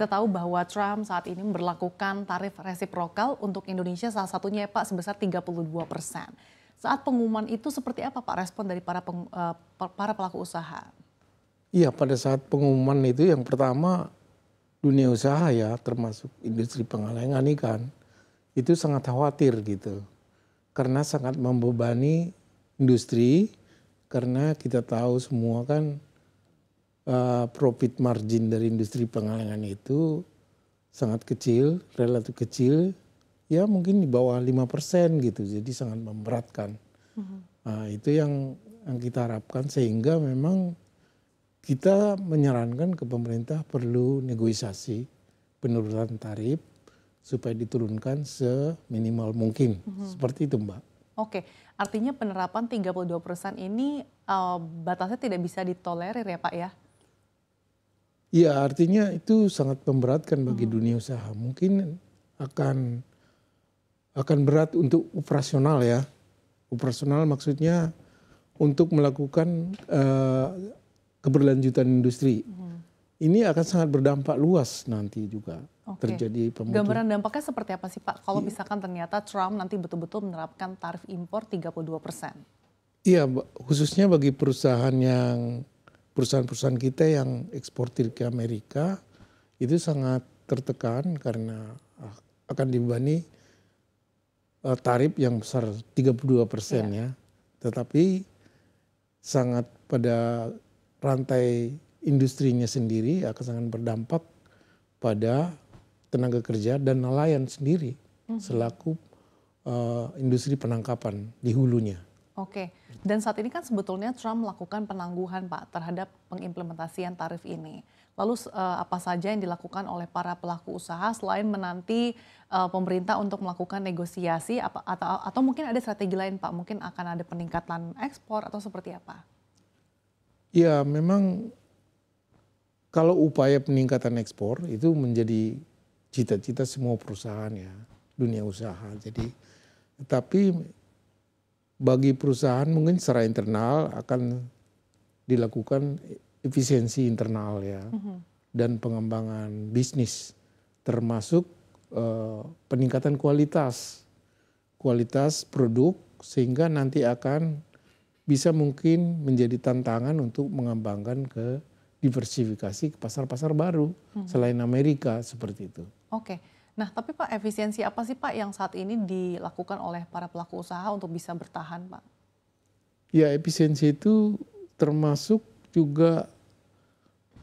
kita tahu bahwa Trump saat ini memberlakukan tarif resiprokal untuk Indonesia, salah satunya Pak sebesar 32%. Saat pengumuman itu seperti apa Pak respon dari para pelaku usaha? Iya, pada saat pengumuman itu yang pertama dunia usaha ya, termasuk industri pengalengan ikan, itu sangat khawatir gitu. Karena sangat membebani industri, karena kita tahu semua kan profit margin dari industri pengalengan itu sangat kecil, relatif kecil, ya mungkin di bawah 5% gitu, jadi sangat memberatkan. Nah, itu yang kita harapkan, sehingga memang kita menyarankan ke pemerintah perlu negosiasi penurunan tarif supaya diturunkan seminimal mungkin. Seperti itu, Mbak. Oke, artinya penerapan 32% ini batasnya tidak bisa ditolerir ya Pak ya? Iya, artinya itu sangat memberatkan bagi dunia usaha. Mungkin akan berat untuk operasional ya. Operasional maksudnya untuk melakukan keberlanjutan industri. Ini akan sangat berdampak luas nanti juga terjadi pemutusan. Gambaran dampaknya seperti apa sih Pak? Kalau misalkan ternyata Trump nanti betul-betul menerapkan tarif impor 32%. Iya, khususnya bagi perusahaan-perusahaan kita yang eksportir ke Amerika itu sangat tertekan karena akan dibebani tarif yang besar 32% ya. Tetapi sangat pada rantai industrinya sendiri akan sangat berdampak pada tenaga kerja dan nelayan sendiri selaku industri penangkapan di hulunya. Oke, dan saat ini kan sebetulnya Trump melakukan penangguhan Pak terhadap pengimplementasian tarif ini. Lalu apa saja yang dilakukan oleh para pelaku usaha selain menanti pemerintah untuk melakukan negosiasi atau mungkin ada strategi lain Pak? Mungkin akan ada peningkatan ekspor atau seperti apa? Ya memang kalau upaya peningkatan ekspor itu menjadi cita-cita semua perusahaan ya, dunia usaha. Jadi tapi bagi perusahaan mungkin secara internal akan dilakukan efisiensi internal ya, dan pengembangan bisnis, termasuk peningkatan kualitas produk, sehingga nanti akan bisa mungkin menjadi tantangan untuk mengembangkan ke diversifikasi ke pasar-pasar baru selain Amerika seperti itu. Oke. Nah, tapi Pak, efisiensi apa sih Pak yang saat ini dilakukan oleh para pelaku usaha untuk bisa bertahan, Pak? Ya, efisiensi itu termasuk juga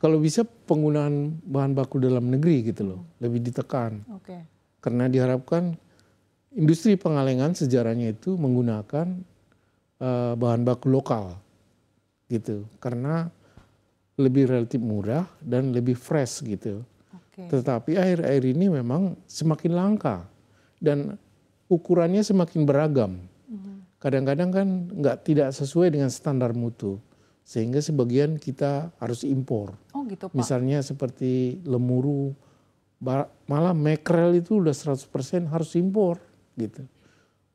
kalau bisa penggunaan bahan baku dalam negeri gitu loh, lebih ditekan. Oke. Karena diharapkan industri pengalengan sejarahnya itu menggunakan bahan baku lokal gitu, karena lebih relatif murah dan lebih fresh gitu. Tetapi akhir-akhir ini memang semakin langka dan ukurannya semakin beragam. Kadang-kadang kan tidak sesuai dengan standar mutu, sehingga sebagian kita harus impor. Oh gitu Pak. Misalnya seperti lemuru, malah makrel itu udah 100% harus impor gitu.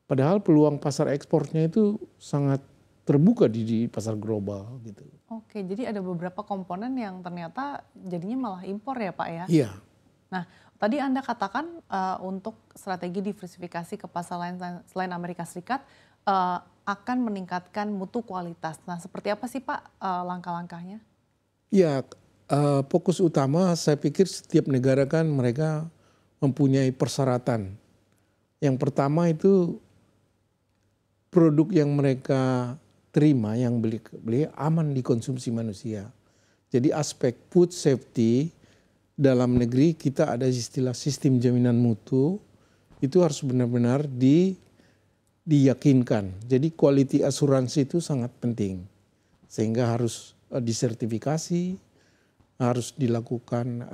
Padahal peluang pasar ekspornya itu sangat terbuka di pasar global gitu. Oke, jadi ada beberapa komponen yang ternyata jadinya malah impor ya Pak ya? Iya. Nah, tadi Anda katakan untuk strategi diversifikasi ke pasar lain selain Amerika Serikat akan meningkatkan mutu kualitas. Nah, seperti apa sih Pak langkah-langkahnya? Iya, fokus utama saya pikir setiap negara kan mereka mempunyai persyaratan. Yang pertama itu produk yang mereka terima, yang beli aman dikonsumsi manusia. Jadi aspek food safety dalam negeri kita ada istilah sistem jaminan mutu, itu harus benar-benar diyakinkan. Jadi quality asuransi itu sangat penting, sehingga harus disertifikasi, harus dilakukan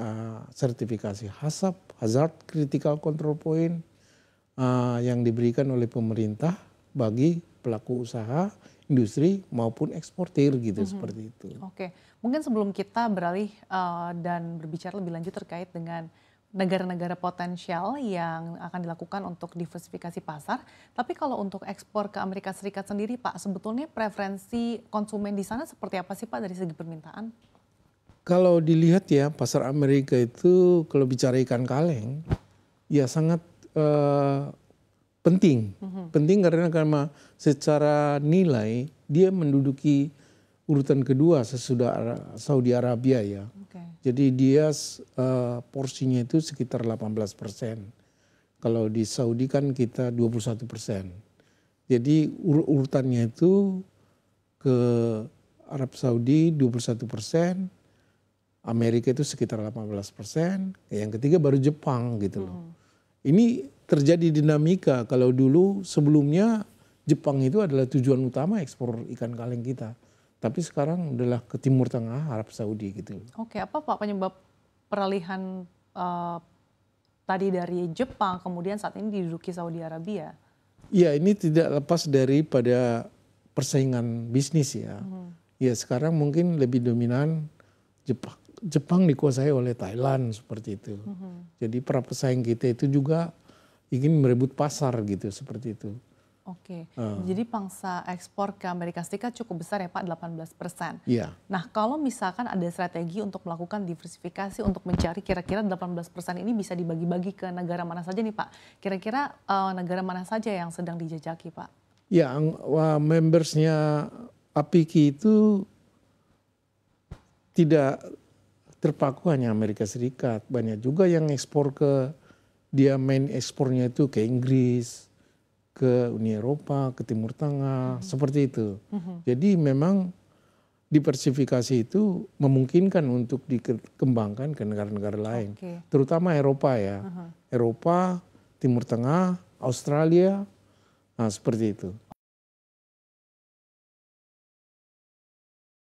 sertifikasi HACCP, Hazard Critical Control Point, yang diberikan oleh pemerintah bagi pelaku usaha, industri maupun eksportir gitu, seperti itu. Oke, mungkin sebelum kita beralih dan berbicara lebih lanjut terkait dengan negara-negara potensial yang akan dilakukan untuk diversifikasi pasar, tapi kalau untuk ekspor ke Amerika Serikat sendiri Pak, sebetulnya preferensi konsumen di sana seperti apa sih Pak dari segi permintaan? Kalau dilihat ya pasar Amerika itu kalau bicara ikan kaleng ya sangat penting. Penting karena secara nilai dia menduduki urutan kedua sesudah Saudi Arabia ya. Oke. Jadi dia porsinya itu sekitar 18%. Kalau di Saudi kan kita 21%. Jadi urutannya itu ke Arab Saudi 21%, Amerika itu sekitar 18%, yang ketiga baru Jepang gitu loh. Ini terjadi dinamika. Kalau dulu sebelumnya Jepang itu adalah tujuan utama ekspor ikan kaleng kita. Tapi sekarang adalah ke Timur Tengah, Arab Saudi gitu. Oke, apa Pak penyebab peralihan tadi dari Jepang kemudian saat ini diduduki Saudi Arabia? Ya ini tidak lepas daripada persaingan bisnis ya. Ya sekarang mungkin lebih dominan Jepang dikuasai oleh Thailand seperti itu. Jadi para pesaing kita itu juga ingin merebut pasar gitu seperti itu. Oke, jadi pangsa ekspor ke Amerika Serikat cukup besar ya Pak, 18%. Iya. Nah kalau misalkan ada strategi untuk melakukan diversifikasi untuk mencari kira-kira 18% ini bisa dibagi-bagi ke negara mana saja nih Pak? Kira-kira negara mana saja yang sedang dijajaki Pak? Ya, membersnya APIKI itu tidak terpaku hanya Amerika Serikat. Banyak juga yang ekspor dia main ekspornya itu ke Inggris, ke Uni Eropa, ke Timur Tengah, seperti itu. Jadi memang diversifikasi itu memungkinkan untuk dikembangkan ke negara-negara lain. Terutama Eropa ya. Eropa, Timur Tengah, Australia, nah seperti itu.